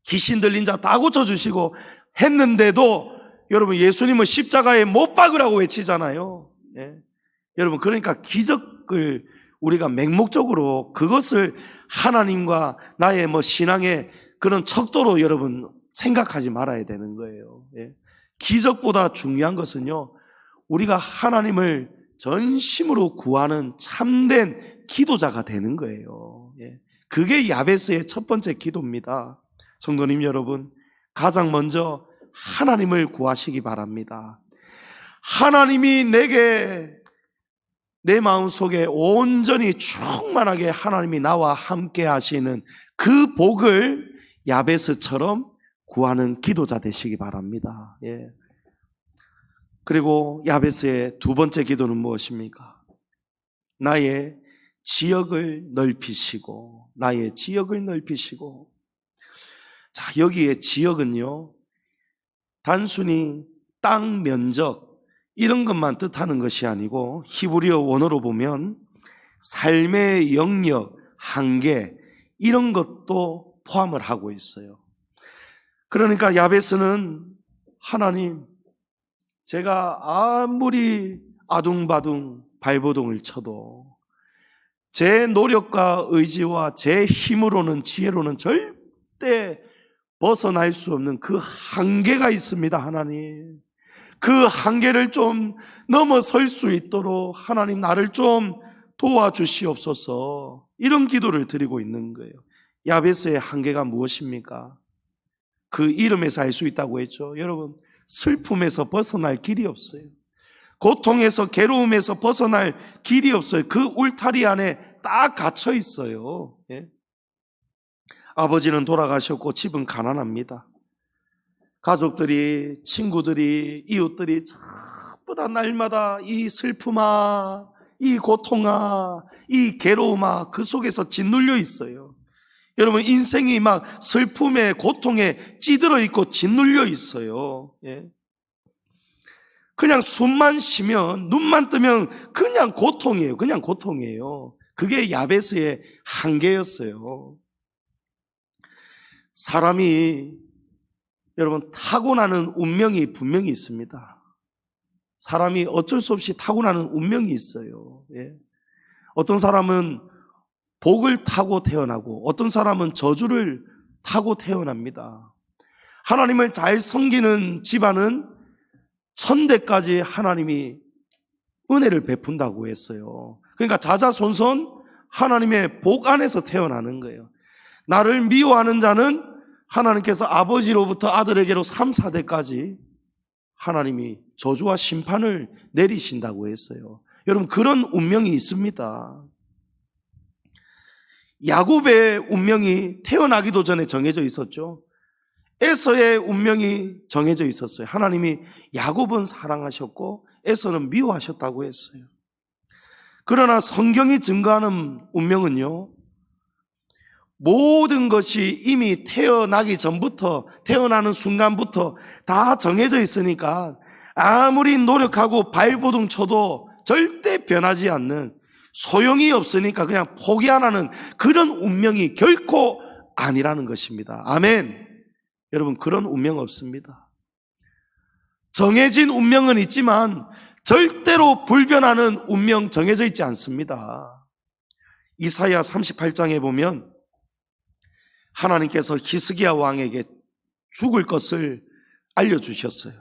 S1: 귀신 들린 자 다 고쳐주시고 했는데도 여러분 예수님은 십자가에 못 박으라고 외치잖아요. 예. 여러분, 그러니까 기적을 우리가 맹목적으로 그것을 하나님과 나의 신앙의 그런 척도로 여러분 생각하지 말아야 되는 거예요. 예. 기적보다 중요한 것은요, 우리가 하나님을 전심으로 구하는 참된 기도자가 되는 거예요. 그게 야베스의 첫 번째 기도입니다. 성도님 여러분, 가장 먼저 하나님을 구하시기 바랍니다. 하나님이 내게 내 마음속에 온전히 충만하게 하나님이 나와 함께 하시는 그 복을 야베스처럼 구하는 기도자 되시기 바랍니다. 그리고 야베스의 두 번째 기도는 무엇입니까? 나의 지역을 넓히시고, 나의 지역을 넓히시고. 자, 여기에 지역은요, 단순히 땅 면적 이런 것만 뜻하는 것이 아니고 히브리어 원어로 보면 삶의 영역, 한계 이런 것도 포함을 하고 있어요. 그러니까 야베스는 하나님, 제가 아무리 아둥바둥 발버둥을 쳐도 제 노력과 의지와 제 힘으로는, 지혜로는 절대 벗어날 수 없는 그 한계가 있습니다. 하나님, 그 한계를 좀 넘어설 수 있도록 하나님 나를 좀 도와주시옵소서. 이런 기도를 드리고 있는 거예요. 야베스의 한계가 무엇입니까? 그 이름에서 알 수 있다고 했죠. 여러분, 슬픔에서 벗어날 길이 없어요. 고통에서, 괴로움에서 벗어날 길이 없어요. 그 울타리 안에 딱 갇혀 있어요. 아버지는 돌아가셨고 집은 가난합니다. 가족들이, 친구들이, 이웃들이 전부 다 날마다 이 슬픔아, 이 고통아, 이 괴로움아 그 속에서 짓눌려 있어요. 여러분, 인생이 막 슬픔에, 고통에 찌들어 있고 짓눌려 있어요. 그냥 숨만 쉬면, 눈만 뜨면 그냥 고통이에요. 그냥 고통이에요. 그게 야베스의 한계였어요. 사람이, 여러분, 타고나는 운명이 분명히 있습니다. 사람이 어쩔 수 없이 타고나는 운명이 있어요. 어떤 사람은 복을 타고 태어나고 어떤 사람은 저주를 타고 태어납니다. 하나님을 잘 섬기는 집안은 천대까지 하나님이 은혜를 베푼다고 했어요. 그러니까 자자손손 하나님의 복 안에서 태어나는 거예요. 나를 미워하는 자는 하나님께서 아버지로부터 아들에게로 3, 4대까지 하나님이 저주와 심판을 내리신다고 했어요. 여러분, 그런 운명이 있습니다. 야곱의 운명이 태어나기도 전에 정해져 있었죠. 에서의 운명이 정해져 있었어요. 하나님이 야곱은 사랑하셨고 에서는 미워하셨다고 했어요. 그러나 성경이 증거하는 운명은요, 모든 것이 이미 태어나기 전부터, 태어나는 순간부터 다 정해져 있으니까 아무리 노력하고 발버둥 쳐도 절대 변하지 않는, 소용이 없으니까 그냥 포기하라는 그런 운명이 결코 아니라는 것입니다. 아멘. 여러분, 그런 운명 없습니다. 정해진 운명은 있지만 절대로 불변하는 운명 정해져 있지 않습니다. 이사야 38장에 보면 하나님께서 히스기야 왕에게 죽을 것을 알려주셨어요.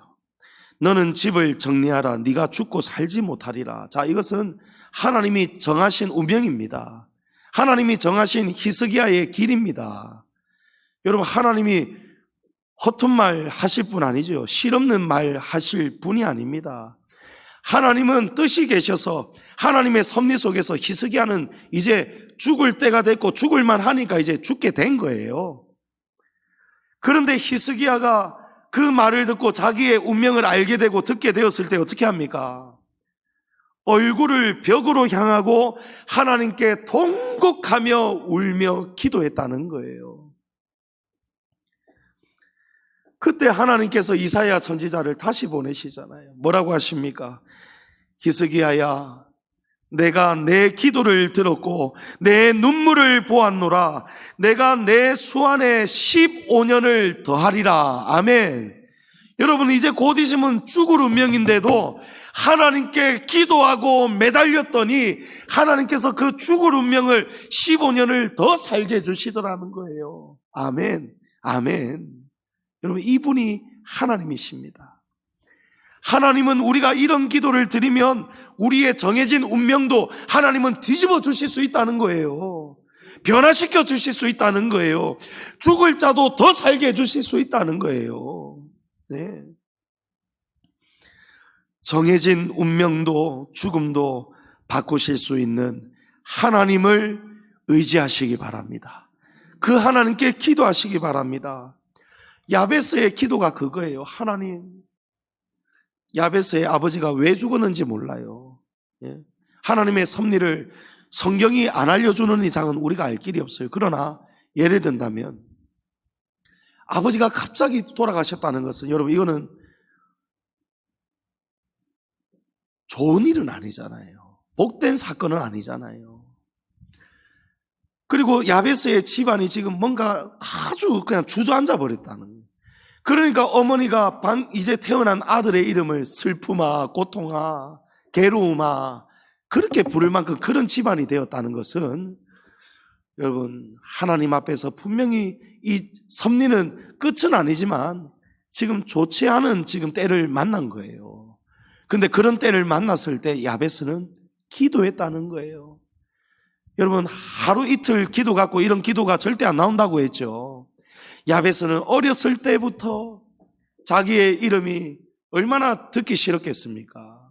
S1: 너는 집을 정리하라. 네가 죽고 살지 못하리라. 자, 이것은 하나님이 정하신 운명입니다. 하나님이 정하신 히스기야의 길입니다. 여러분, 하나님이 허튼 말 하실 분 아니죠. 실없는 말 하실 분이 아닙니다. 하나님은 뜻이 계셔서 하나님의 섭리 속에서 히스기야는 이제 죽을 때가 됐고 죽을만 하니까 이제 죽게 된 거예요. 그런데 히스기야가 그 말을 듣고 자기의 운명을 알게 되고 듣게 되었을 때 어떻게 합니까? 얼굴을 벽으로 향하고 하나님께 통곡하며 울며 기도했다는 거예요. 그때 하나님께서 이사야 선지자를 다시 보내시잖아요. 뭐라고 하십니까? 히스기야야, 내가 내 기도를 들었고 내 눈물을 보았노라. 내가 내 수 안에 15년을 더하리라. 아멘. 여러분, 이제 곧 있으면 죽을 운명인데도 하나님께 기도하고 매달렸더니 하나님께서 그 죽을 운명을 15년을 더 살게 해주시더라는 거예요. 아멘. 아멘. 여러분, 이분이 하나님이십니다. 하나님은 우리가 이런 기도를 드리면 우리의 정해진 운명도 하나님은 뒤집어 주실 수 있다는 거예요. 변화시켜 주실 수 있다는 거예요. 죽을 자도 더 살게 해주실 수 있다는 거예요. 네. 정해진 운명도 죽음도 바꾸실 수 있는 하나님을 의지하시기 바랍니다. 그 하나님께 기도하시기 바랍니다. 야베스의 기도가 그거예요. 하나님, 야베스의 아버지가 왜 죽었는지 몰라요. 하나님의 섭리를 성경이 안 알려주는 이상은 우리가 알 길이 없어요. 그러나 예를 든다면 아버지가 갑자기 돌아가셨다는 것은, 여러분, 이거는 좋은 일은 아니잖아요. 복된 사건은 아니잖아요. 그리고 야베스의 집안이 지금 뭔가 아주 그냥 주저앉아 버렸다는 거예요. 그러니까 어머니가 이제 태어난 아들의 이름을 슬픔아, 고통아, 괴로움아 그렇게 부를 만큼 그런 집안이 되었다는 것은, 여러분, 하나님 앞에서 분명히 이 섭리는 끝은 아니지만 지금 좋지 않은 지금 때를 만난 거예요. 근데 그런 때를 만났을 때 야베스는 기도했다는 거예요. 여러분, 하루 이틀 기도 갖고 이런 기도가 절대 안 나온다고 했죠. 야베스는 어렸을 때부터 자기의 이름이 얼마나 듣기 싫었겠습니까?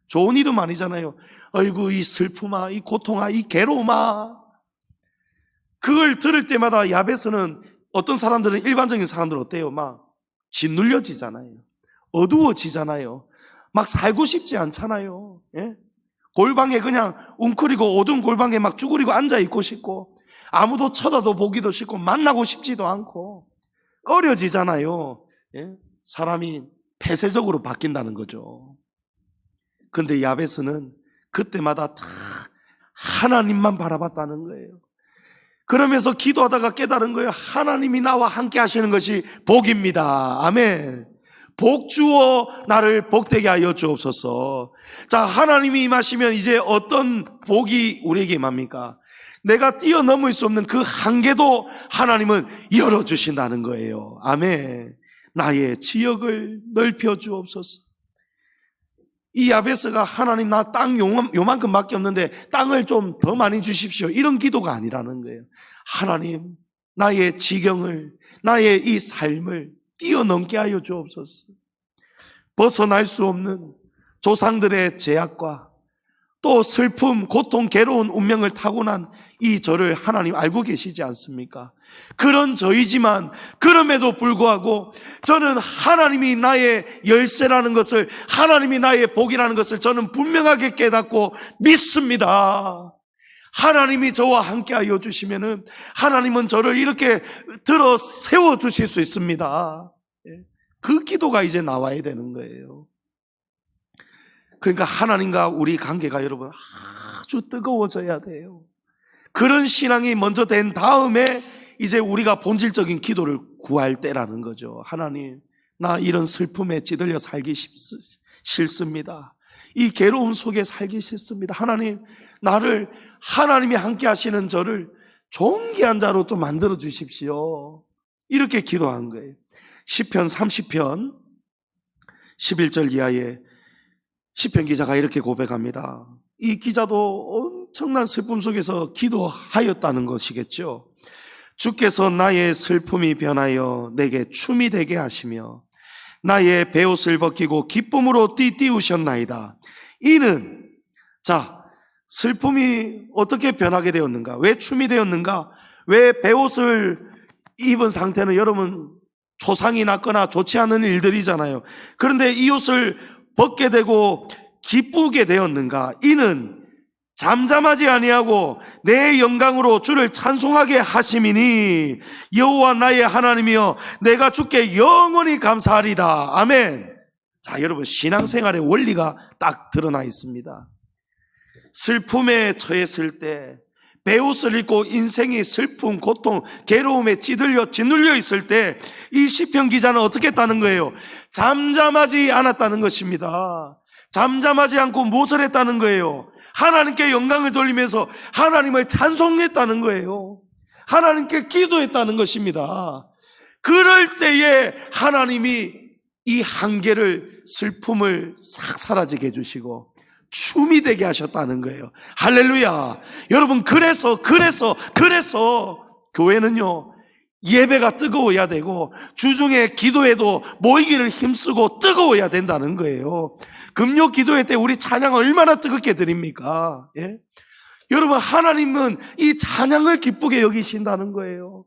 S1: 좋은 이름 아니잖아요. 아이고, 이 슬픔아, 이 고통아, 이 괴로움아. 그걸 들을 때마다 야베스는, 어떤 사람들은, 일반적인 사람들은 어때요? 막 짓눌려지잖아요. 어두워지잖아요. 막 살고 싶지 않잖아요. 예? 골방에 그냥 웅크리고 어두운 골방에 막 쭈그리고 앉아있고 싶고, 아무도 쳐다도 보기도 싫고 만나고 싶지도 않고 꺼려지잖아요. 예? 사람이 폐쇄적으로 바뀐다는 거죠. 근데 야베스는 그때마다 다 하나님만 바라봤다는 거예요. 그러면서 기도하다가 깨달은 거예요. 하나님이 나와 함께 하시는 것이 복입니다. 아멘. 복 주어 나를 복되게 하여 주옵소서. 자, 하나님이 임하시면 이제 어떤 복이 우리에게 임합니까? 내가 뛰어넘을 수 없는 그 한계도 하나님은 열어주신다는 거예요. 아멘. 나의 지역을 넓혀 주옵소서. 이 야베스가 하나님, 나 땅 요만큼밖에 없는데 땅을 좀 더 많이 주십시오, 이런 기도가 아니라는 거예요. 하나님, 나의 지경을, 나의 이 삶을 뛰어넘게 하여 주옵소서. 벗어날 수 없는 조상들의 제약과 또 슬픔, 고통, 괴로운 운명을 타고난 이 저를 하나님 알고 계시지 않습니까? 그런 저이지만 그럼에도 불구하고 저는 하나님이 나의 열쇠라는 것을, 하나님이 나의 복이라는 것을 저는 분명하게 깨닫고 믿습니다. 하나님이 저와 함께 하여 주시면은 하나님은 저를 이렇게 들어 세워 주실 수 있습니다. 그 기도가 이제 나와야 되는 거예요. 그러니까 하나님과 우리 관계가, 여러분, 아주 뜨거워져야 돼요. 그런 신앙이 먼저 된 다음에 이제 우리가 본질적인 기도를 구할 때라는 거죠. 하나님, 나 이런 슬픔에 찌들려 살기 싫습니다. 이 괴로움 속에 살기 싫습니다. 하나님, 나를, 하나님이 함께 하시는 저를 존귀한 자로 좀 만들어 주십시오. 이렇게 기도한 거예요. 시편 30편 11절 이하에 시편 기자가 이렇게 고백합니다. 이 기자도 엄청난 슬픔 속에서 기도하였다는 것이겠죠. 주께서 나의 슬픔이 변하여 내게 춤이 되게 하시며 나의 베옷을 벗기고 기쁨으로 띠띠우셨나이다. 이는, 자, 슬픔이 어떻게 변하게 되었는가? 왜 춤이 되었는가? 왜 베옷을 입은 상태는, 여러분, 초상이 났거나 좋지 않은 일들이잖아요. 그런데 이 옷을 벗게 되고 기쁘게 되었는가? 이는 잠잠하지 아니하고 내 영광으로 주를 찬송하게 하심이니 여호와 나의 하나님이여 내가 주께 영원히 감사하리다. 아멘. 자, 여러분, 신앙생활의 원리가 딱 드러나 있습니다. 슬픔에 처했을 때, 베옷을 입고 인생의 슬픔, 고통, 괴로움에 짓눌려 있을 때 이 시편 기자는 어떻게 했다는 거예요? 잠잠하지 않았다는 것입니다. 잠잠하지 않고 무엇을 했다는 거예요? 하나님께 영광을 돌리면서 하나님을 찬송했다는 거예요. 하나님께 기도했다는 것입니다. 그럴 때에 하나님이 이 한계를, 슬픔을 싹 사라지게 해주시고 춤이 되게 하셨다는 거예요. 할렐루야. 여러분, 그래서 교회는요, 예배가 뜨거워야 되고 주중에 기도에도 모이기를 힘쓰고 뜨거워야 된다는 거예요. 금요 기도회 때 우리 찬양 얼마나 뜨겁게 드립니까? 예? 여러분, 하나님은 이 찬양을 기쁘게 여기신다는 거예요.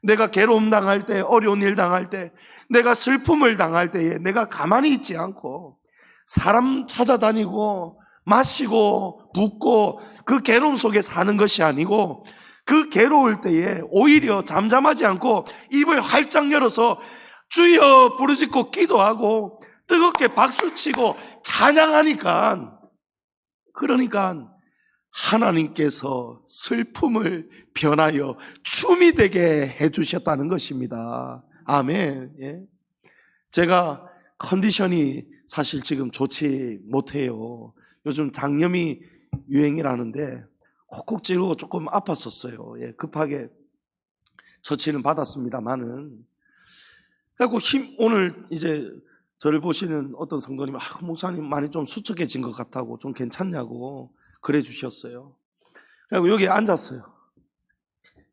S1: 내가 괴로움 당할 때, 어려운 일 당할 때, 내가 슬픔을 당할 때에 내가 가만히 있지 않고 사람 찾아다니고 마시고 붓고 그 괴로움 속에 사는 것이 아니고, 그 괴로울 때에 오히려 잠잠하지 않고 입을 활짝 열어서 주여 부르짖고 기도하고 뜨겁게 박수치고 찬양하니까, 그러니까 하나님께서 슬픔을 변하여 춤이 되게 해주셨다는 것입니다. 아멘. 예. 제가 컨디션이 사실 지금 좋지 못해요. 요즘 장염이 유행이라는데 콕콕 찌르고 조금 아팠었어요. 예, 급하게 처치는 받았습니다만은. 그래갖고 오늘 이제 저를 보시는 어떤 성도님이 목사님 많이 좀 수척해진 것 같다고, 좀 괜찮냐고 그래 주셨어요. 그리고 여기에 앉았어요.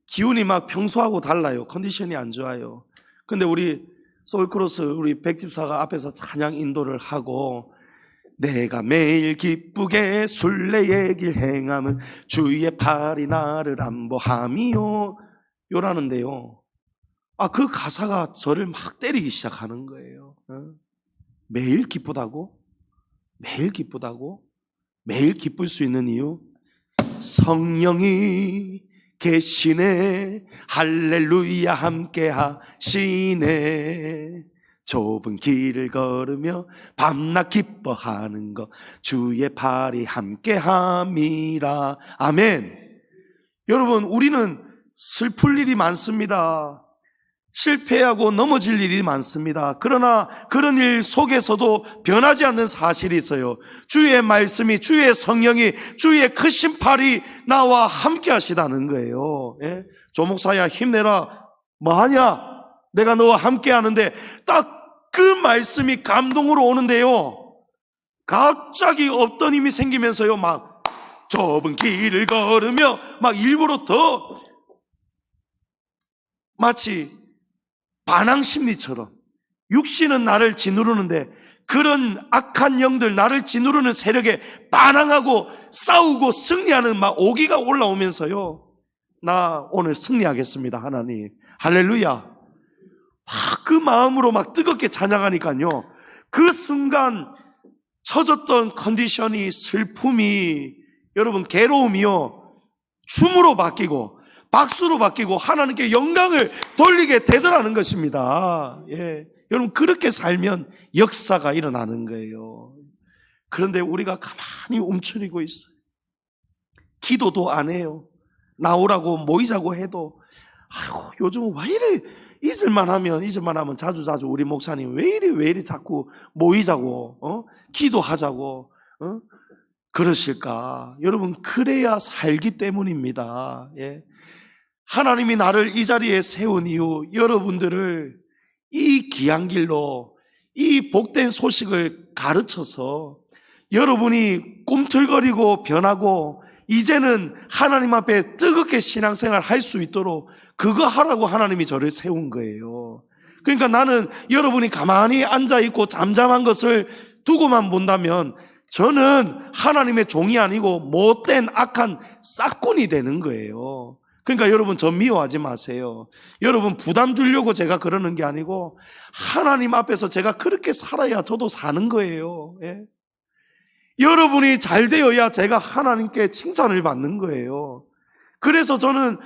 S1: 기운이 막 평소하고 달라요. 컨디션이 안 좋아요. 근데 우리 소울크로스 우리 백집사가 앞에서 찬양 인도를 하고, 내가 매일 기쁘게 순례의 길 행함은 주의 팔이 나를 안보함이요 요라는데요. 그 가사가 저를 막 때리기 시작하는 거예요. 매일 기쁘다고? 매일 기쁘다고? 매일 기쁠 수 있는 이유? 성령이 계시네. 할렐루야 함께 하시네. 좁은 길을 걸으며 밤낮 기뻐하는 것 주의 팔이 함께 함이라. 아멘. 여러분, 우리는 슬플 일이 많습니다. 실패하고 넘어질 일이 많습니다. 그러나 그런 일 속에서도 변하지 않는 사실이 있어요. 주의 말씀이, 주의 성령이, 주의 크신 팔이 나와 함께 하시다는 거예요. 예? 조목사야 힘내라. 뭐하냐? 내가 너와 함께 하는데, 딱 그 말씀이 감동으로 오는데요, 갑자기 없던 힘이 생기면서요, 막 좁은 길을 걸으며 막 일부러 더 마치 반항심리처럼, 육신은 나를 짓누르는데 그런 악한 영들, 나를 짓누르는 세력에 반항하고 싸우고 승리하는 막 오기가 올라오면서요, 나 오늘 승리하겠습니다 하나님. 할렐루야. 그 마음으로 막 뜨겁게 찬양하니까요, 그 순간 처졌던 컨디션이, 슬픔이, 여러분 괴로움이요, 춤으로 바뀌고 박수로 바뀌고 하나님께 영광을 돌리게 되더라는 것입니다. 예. 여러분, 그렇게 살면 역사가 일어나는 거예요. 그런데 우리가 가만히 움츠리고 있어요. 기도도 안 해요. 나오라고 모이자고 해도 요즘 왜 이래, 잊을만 하면 자주 우리 목사님 왜 이리 자꾸 모이자고 기도하자고 그러실까? 여러분, 그래야 살기 때문입니다. 예. 하나님이 나를 이 자리에 세운 이유, 여러분들을 이 귀한 길로, 이 복된 소식을 가르쳐서 여러분이 꿈틀거리고 변하고 이제는 하나님 앞에 뜨겁게 신앙생활 할 수 있도록 그거 하라고 하나님이 저를 세운 거예요. 그러니까 나는 여러분이 가만히 앉아있고 잠잠한 것을 두고만 본다면 저는 하나님의 종이 아니고 못된 악한 싹꾼이 되는 거예요. 그러니까 여러분, 저 미워하지 마세요. 여러분 부담 주려고 제가 그러는 게 아니고 하나님 앞에서 제가 그렇게 살아야 저도 사는 거예요. 예? 여러분이 잘 되어야 제가 하나님께 칭찬을 받는 거예요. 그래서 저는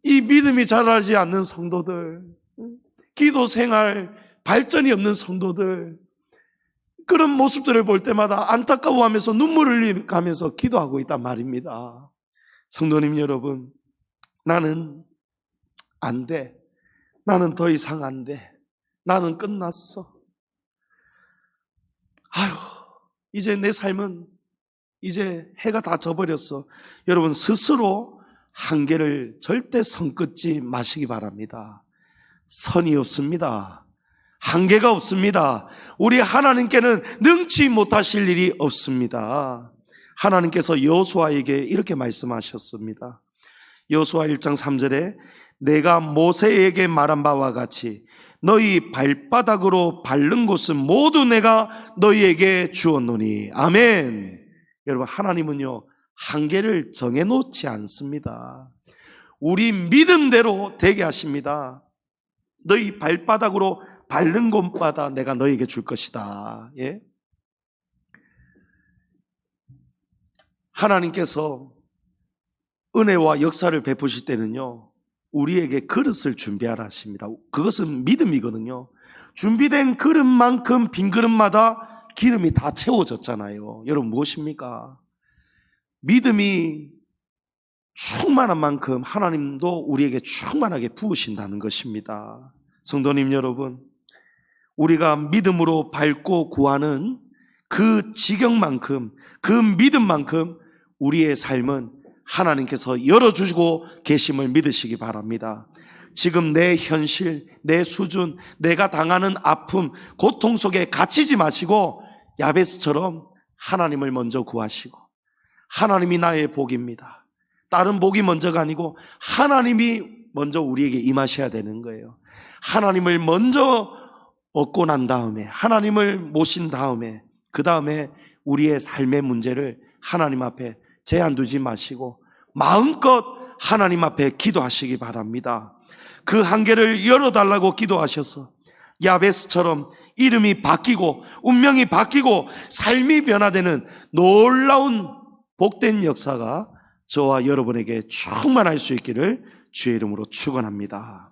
S1: 이 믿음이 자라지 않는 성도들, 기도 생활 발전이 없는 성도들, 그런 모습들을 볼 때마다 안타까워하면서 눈물을 흘리면서 기도하고 있단 말입니다. 성도님 여러분, 나는 안 돼. 나는 더 이상 안 돼. 나는 끝났어. 아휴, 이제 내 삶은 이제 해가 다 져버렸어. 여러분, 스스로 한계를 절대 선 긋지 마시기 바랍니다. 선이 없습니다. 한계가 없습니다. 우리 하나님께는 능치 못하실 일이 없습니다. 하나님께서 여호수아에게 이렇게 말씀하셨습니다. 여호수아 1장 3절에 내가 모세에게 말한 바와 같이 너희 발바닥으로 밟는 곳은 모두 내가 너희에게 주었노니. 아멘. 여러분, 하나님은요 한계를 정해놓지 않습니다. 우리 믿음대로 되게 하십니다. 너희 발바닥으로 밟는 곳마다 내가 너희에게 줄 것이다. 예? 하나님께서 은혜와 역사를 베푸실 때는요 우리에게 그릇을 준비하라 하십니다. 그것은 믿음이거든요. 준비된 그릇만큼 빈 그릇마다 기름이 다 채워졌잖아요. 여러분, 무엇입니까? 믿음이 충만한 만큼 하나님도 우리에게 충만하게 부으신다는 것입니다. 성도님 여러분, 우리가 믿음으로 밟고 구하는 그 지경만큼, 그 믿음만큼 우리의 삶은 하나님께서 열어주시고 계심을 믿으시기 바랍니다. 지금 내 현실, 내 수준, 내가 당하는 아픔, 고통 속에 갇히지 마시고 야베스처럼 하나님을 먼저 구하시고, 하나님이 나의 복입니다. 다른 복이 먼저가 아니고 하나님이 먼저 우리에게 임하셔야 되는 거예요. 하나님을 먼저 얻고 난 다음에, 하나님을 모신 다음에, 그 다음에 우리의 삶의 문제를 하나님 앞에 제한 두지 마시고 마음껏 하나님 앞에 기도하시기 바랍니다. 그 한계를 열어달라고 기도하셔서 야베스처럼 이름이 바뀌고 운명이 바뀌고 삶이 변화되는 놀라운 복된 역사가 저와 여러분에게 충만할 수 있기를 주의 이름으로 축원합니다.